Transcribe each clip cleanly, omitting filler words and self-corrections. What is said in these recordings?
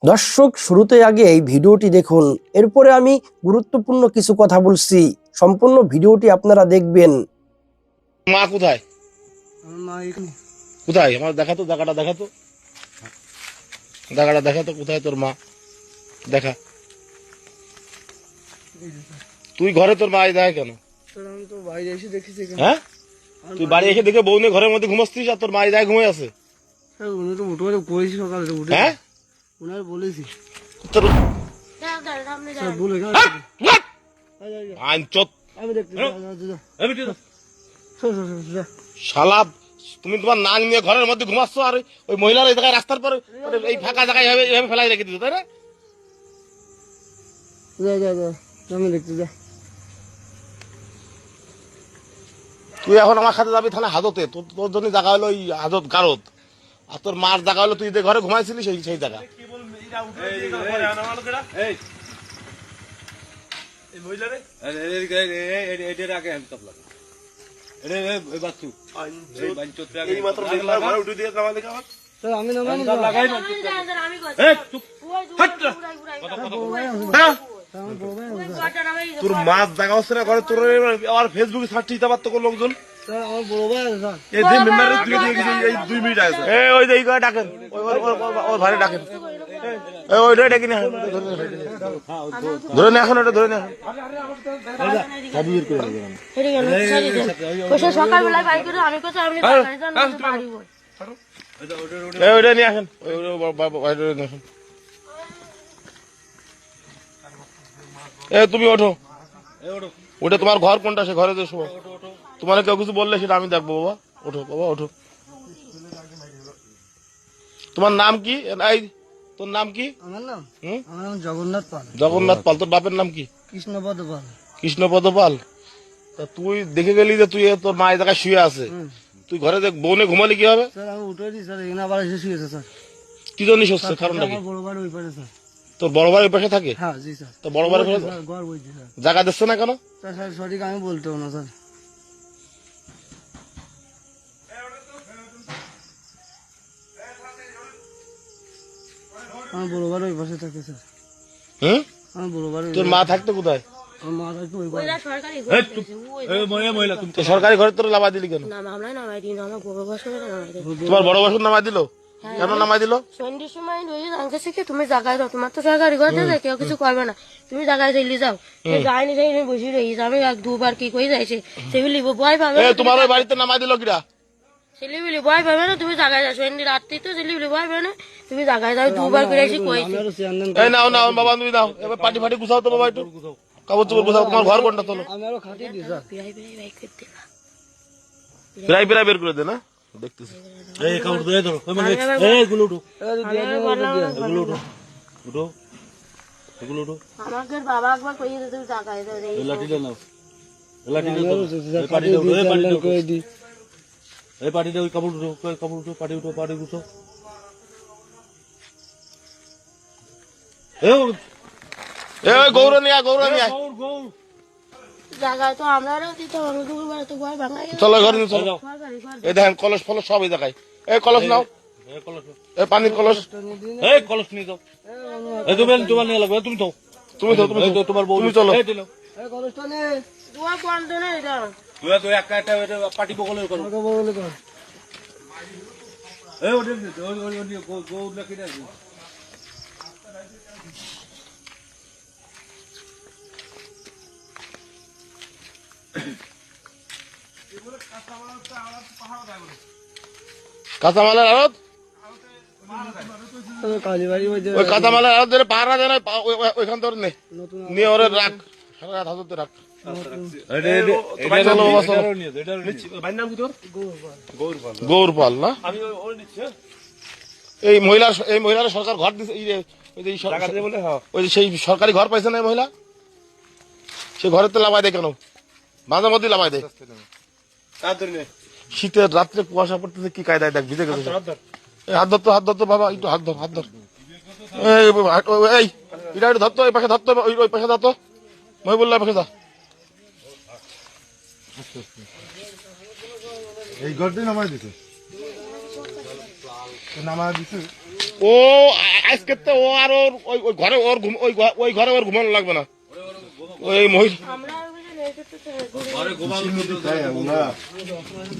দর্শক, শুরুতে আগে এই ভিডিওটি দেখুন, এরপরে আমি গুরুত্বপূর্ণ কিছু কথা বলছি। সম্পূর্ণ ভিডিওটি আপনারা দেখবেন। মা কোথায়? আমার মা এখানে। কোথায় আমার দেখাতো, জায়গাটা দেখাতো, জায়গাটা দেখাতো, কোথায় তোর মা? দেখা। তুই ঘরে তোর মা দেখা কেন? স্যার আমি তো বাইরে এসে দেখেছি এখানে। হ্যাঁ, তুই বাড়ি এসে দেখে বউ নিয়ে ঘরের মধ্যে ঘুমাচ্ছিস আর তোর মা দেখা ঘুমিয়ে আছে। স্যার উনি তো উঠে বলেছি সকালে উঠে। হ্যাঁ, উনার বলেছি তোর স্যার বলে আইনচোদ আমি দেখতে শালা, তুমি তোমার নাক নিয়ে ঘরের মধ্যে ঘুমাচ্ছ আর ওই মহিলার এই জায়গায় রাস্তার পর এই ফাঁকা জায়গায় এইভাবে ফেলাই রেখে দিত, তাই না? আমি দেখতে যা। তুই এখন আমার সাথে যাবি থানা হাজতে। তোর জন্য জায়গা হলো ওই হাজত গারদ, আর তোর মার জায়গা হলো তুই যে ঘরে ঘুমাইছিলি সেই জায়গা। স্যার আমি নামাই তোর মাছ জায়গা হচ্ছে না ঘরে, তোর আবার ফেসবুকে ছাড়ছি তো লোকজন। স্যার আমার বড় ভাই আছে স্যার। এই যে মেম্বারে তুলে দিয়ে গেছি এই 2 মিনিট আগে। ওই যে এই করে ডাকেন, ওই ভারে ডাকেন, ওইটাই ডাকিনি। ধরে নে এখন, ওটা ধরে নে। সকালবেলায় বাড়ি করে আমি কোথাও আপনি ওইটা নিয়ে আসেন, নিয়ে আসেন। তুমি ওঠো, ওটা তোমার ঘর কোনটা, সে ঘরে যে সময় তোমার কেউ কিছু বললে সেটা আমি দেখবো। বাবা ওঠো, বাবা ওঠো। তোমার নাম কি? এই তোর নাম কি? আমার নাম জগন্নাথ পাল। জগন্নাথ পাল। তোর বাপের নাম কি? কৃষ্ণপদ পাল। কৃষ্ণপদ পাল। তা তুই দেখে গেলি যে তুই তোর মা এই জায়গায় শুয়ে আছে, তুই ঘরে বউনে ঘুমালি কি হবে? স্যার আমি উঠেছি স্যার, এখানে আবার এসে শুয়েছে স্যার। কি জন্য হচ্ছে কারণটা কি? আমার বড় ভাই ওই পাশে স্যার। তোর বড় ভাই ওই পাশে থাকে? হ্যাঁ জি স্যার। তো বড় ভাই ঘর বইছি স্যার। জায়গা দিচ্ছে না কেন? স্যার স্যার সঠিক আমি বলতেও না স্যার। আমার বড় ভাই ওই পাশে থাকে স্যার। হুম, আমার বড় ভাই তোর মা থাকতো কোথায়? আমার মা থাকে ওই পাশে। তো সরকারি ঘরে তোর নামাই দিলি কেন? নামাই দিন আমার বড় বছর নামাই দিন তোমার বড় বছর নামাই দিল কেন? নামাই দিল সন্ধ্যের সময় রয়েছে জানতেছে কি তুমি জায়গায় যাও, তোমার তো সরকারি ঘর আছে, কেউ কিছু করবে না, তুমি জায়গায় চলে যাও। গায়ে যাই বসে রয়েছে, আমি এক দুবার কি করে যাইছে সেগুলি ভয় পাবে না। তোমার ওই বাড়িতে নামাই দিল কিরা? ছেলেগুলি ভয় পাবে না, তুমি জায়গায় যাও। সন্ধ্যে রাত্রি তো ছেলেগুলি ভয় পাবে না, তুমি জায়গায় যাও। দুবার করে এসে কয়েছি। আমি আরো চেয়ারম্যান এই নাও নাও বাবা, তুমি নাও এবার পাটি ফাটি গুছাও তো বাবা, একটু কাপড় চোপড় গুছাও। তোমার ঘর কোনটা? তোলো আমি আরো খাটিয়ে দিই স্যার। বিরাই বিরাই ভাই করতে না। প্রায় প্রায় বের করে দে না, দেখতেছি। আমাকে বাবা একবার কইয়ে দিতে জায়গায় যাও। করে দিই। গৌরনিয়া গৌরনিয়া জায়গায় তো আমরাও দিতাম, আমি দুবার তো ভয় ভাঙাই। চলো ঘরে নিয়ে চলো। এই দেখেন কলস ফলস সব এই জায়গায়। এই কলস নাও, এই পানির কলস। তুমি তো তুমি চলো। কলেজটা নে। দুয়া বন্ধ না এটা। পাটি বগলের করো। আমাকে বলে কর। কাঁচামালের আড়ত, কালীবাড়ি ওই যে ওই কাঁচামালের আড়ত ধরে পাহারা দেয় না, ওইখান থেকে নে নতুন নিয়ে ওরে রাখ, সারা হাজতে রাখ। গৌরপাল না? এই মহিলার সরকার ঘর দিচ্ছে, ওই যে সেই সরকারি ঘর পাইছে না এই মহিলা, সেই ঘরের তো লাভাই দেয় কেন? মাঝে মধ্যে লাভাই দেয়। শীতের রাত্রে কুয়াশা পড়তেছে, কি কায়দায় দেখ ভিজে গেছে। হাত ধরতো, হাত ধরতো বাবা, একটু হাত ধর, হাত ধর। এই এটা একটু ধরতো, ওই পাশে ধরতো, ওই পাশে ধরতো, মহিবুল্লাহ পাশে যা। এই ঘরটাই নামাই দিছে, নামাই দিছে। ও আজকে তো ও আর ওর ওই ঘরে ওর ওই ঘরে ওর ঘুমানো লাগবে না ওই মহিলা আমরা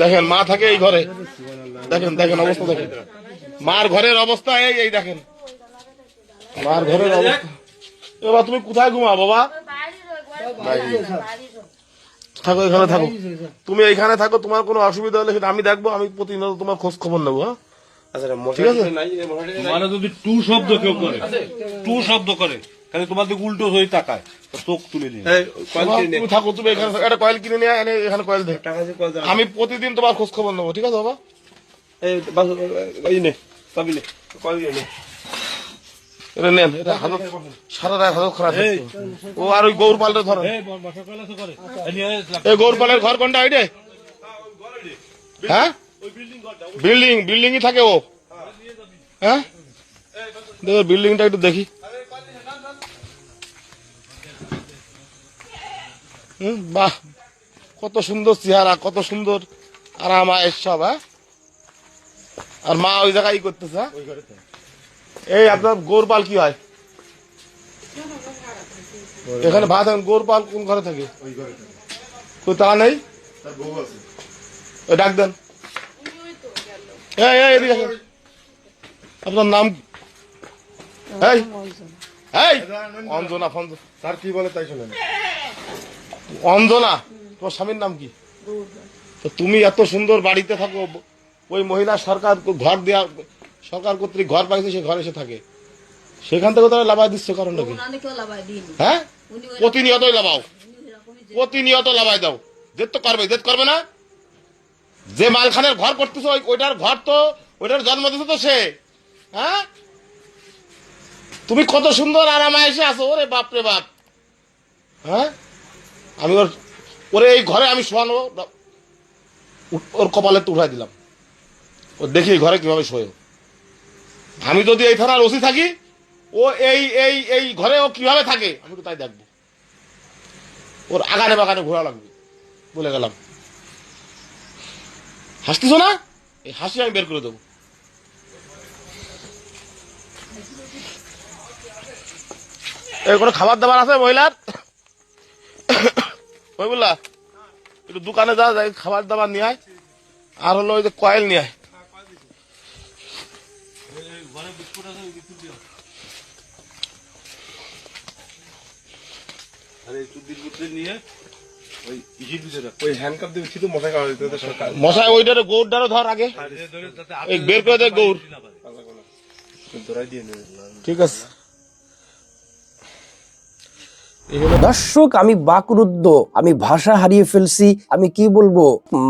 দেখেন মা থাকে এই ঘরে দেখেন দেখেন অবস্থা দেখেন মার ঘরের অবস্থা এই দেখেন মার ঘরের অবস্থা এবার তুমি কোথায় ঘুমা বাবা থাকো এখানে থাকো তুমি এইখানে থাকো তোমার কোনো অসুবিধা হলে সেটা আমি দেখবো আমি প্রতিনিয়ত তোমার খোঁজ খবর নেবো হ্যাঁ ঠিক আছে মানে যদি টু শব্দ কেউ করে টু শব্দ করে তাহলে তোমার দিকে উল্টো হয়ে তাকায় চোখ তুলে নিয়ে তুমি থাকো তুমি এখানে একটা কয়েল কিনে নিয়ে এনে এখানে কয়েল দে আমি প্রতিদিন তোমার খোঁজ খবর নেবো ঠিক আছে বাবা এটা নেন এটা হালত সারা রাত হালত খারাপ ও আর ওই গৌর পালটা ধরো এই গৌর পালের ঘর কোনটা ওইটাই হ্যাঁ বিল্ডিংই থাকে ও হ্যাঁ দেখো বিল্ডিংটা একটু দেখি বাহ কত সুন্দর চেহারা কত সুন্দর আরাম আয়েশ সব হ্যাঁ আর মা ওই জায়গায় ই করতেছে হ্যাঁ এই আপনার গোরপাল কি হয় এখানে ভাত গোরপাল কোন ঘরে থাকে কোন তালা নেই ওই ডাক দেন এদিকে আসেন। আপনার নাম এই এই অঞ্জনা স্যার কি বলে তাই শোনেন অঞ্জনা তোমার স্বামীর নাম কি তো তুমি এত সুন্দর বাড়িতে থাকো ওই মহিলা সরকার ঘর দেওয়া সরকার কর্তৃক ঘর পাইছে সে ঘরে এসে থাকে সেখান থেকে তারা লাভাই দিচ্ছে কারণটা কি হ্যাঁ প্রতিনিয়তই লাভাও প্রতিনিয়ত লাভাই দাও জেদ তো করবে জেদ করবে না যে মালখানের ঘর করতেছে ওইটার ঘর তো ওইটার জন্ম দিচ্ছে তো সে হ্যাঁ তুমি কত সুন্দর আরামে এসে আছো ওরে বাপ রে বাপ হ্যাঁ আমি ওরে এই ঘরে আমি শোয়ানো ওর কপালে তো উঠাই দিলাম ও দেখি ঘরে কিভাবে শোয় আমি যদি এই থানার ওসি থাকি ও এই এই এই ঘরে ও কিভাবে থাকে আমি তো তাই দেখবো ওর আগানে বাগানে ঘোরা লাগবে বলে গেলাম হাসতেছ না এই হাসি আমি বের করে দেবো এই কোনো খাবার দাবার আছে মহিলার ওই বললা একটু দোকানে যা যাই খাবার দাবার নিয়ে আয় আর হলো ওই যে কয়েল নিয়ে আয় মশাই ওইটারে গৌরটারও ধর আগে বের করে দে গৌর ঠিক আছে দর্শক আমি বাকরুদ্ধ আমি ভাষা হারিয়ে ফেলছি আমি কি বলবো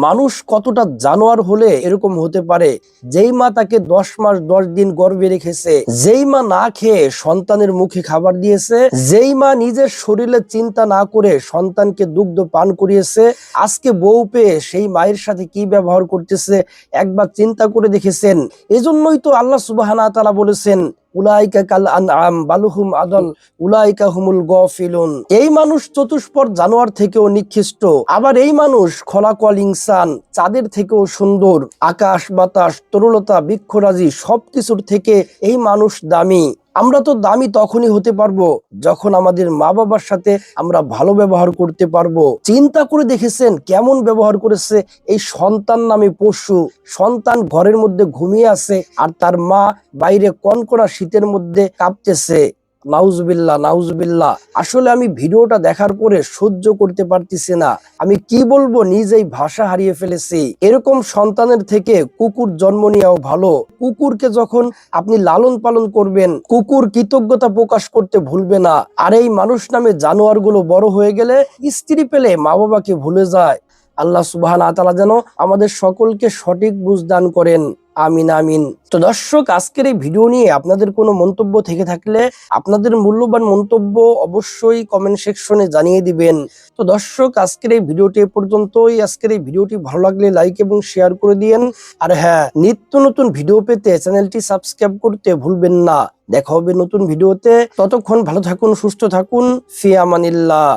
মানুষ কতটা জানোয়ার হলে এরকম হতে পারে যেই মা তাকে 10 মাস 10 দিন গর্ভে রেখেছে যেই মা না খেয়ে সন্তানের মুখে খাবার দিয়েছে যেই মা নিজের শরীরে চিন্তা না করে সন্তানকে দুগ্ধ পান করিয়েছে আজকে বউ পেয়ে সেই মায়ের সাথে কি ব্যবহার করতেছে একবার চিন্তা করে দেখেছেন এজন্যই তো আল্লাহ সুবহানাহু ওয়া তাআলা বলেছেন উলাইকা কাল আনআম বালহুম আদল উলাইকা হুমুল গাফিলুন এই মানুষ চতুষ্পদ জানোয়ার থেকেও নিকৃষ্ট আবার এই মানুষ খলাকল ইনসান চাঁদের থেকেও সুন্দর আকাশ বাতাস তরুলতা বৃক্ষরাজি সবকিছুর থেকে এই মানুষ দামি আমরা তো দামি তখনই হতে পারবো যখন আমাদের মা বাবার সাথে আমরা ভালো ব্যবহার করতে পারবো চিন্তা করে দেখেছেন কেমন ব্যবহার করেছে এই সন্তান নামে পশু সন্তান ঘরের মধ্যে ঘুমিয়ে আছে আর তার মা বাইরে কনকনা শীতের মধ্যে কাঁপতেছে নাউজুবিল্লাহ নাউজুবিল্লাহ আসলে আমি ভিডিওটা দেখার পরে সহ্য করতে পারতেছি না আমি কি বলবো নিজেই ভাষা হারিয়ে ফেলেছি এরকম সন্তানের থেকে কুকুর জন্ম নেওয়াও ভালো কুকুরকে যখন আপনি লালন পালন করবেন কুকুর কৃতজ্ঞতা প্রকাশ করতে ভুলবে না আর এই মানুষ নামে জানোয়ার গুলো বড় হয়ে গেলে স্ত্রী পেলে মা বাবাকে ভুলে যায় আল্লাহ সুবহানাহু ওয়া তাআলা যেন আমাদের সকলকে সঠিক বুঝ দান করেন আমিন আমিন তো দর্শক আজকের এই ভিডিও নিয়ে আপনাদের কোনো মন্তব্য থেকে থাকলে আপনাদের মূল্যবান মন্তব্য অবশ্যই কমেন্ট সেকশনে জানিয়ে দিবেন তো দর্শক আজকের এই ভিডিওটি এ পর্যন্তই আজকের এই ভিডিওটি ভালো লাগলে লাইক এবং শেয়ার করে দিন আর হ্যাঁ নিত্য নতুন ভিডিও পেতে চ্যানেলটি সাবস্ক্রাইব করতে ভুলবেন না দেখা হবে নতুন ভিডিওতে ততক্ষণ ভালো থাকুন সুস্থ থাকুন ফি আমানিল্লাহ।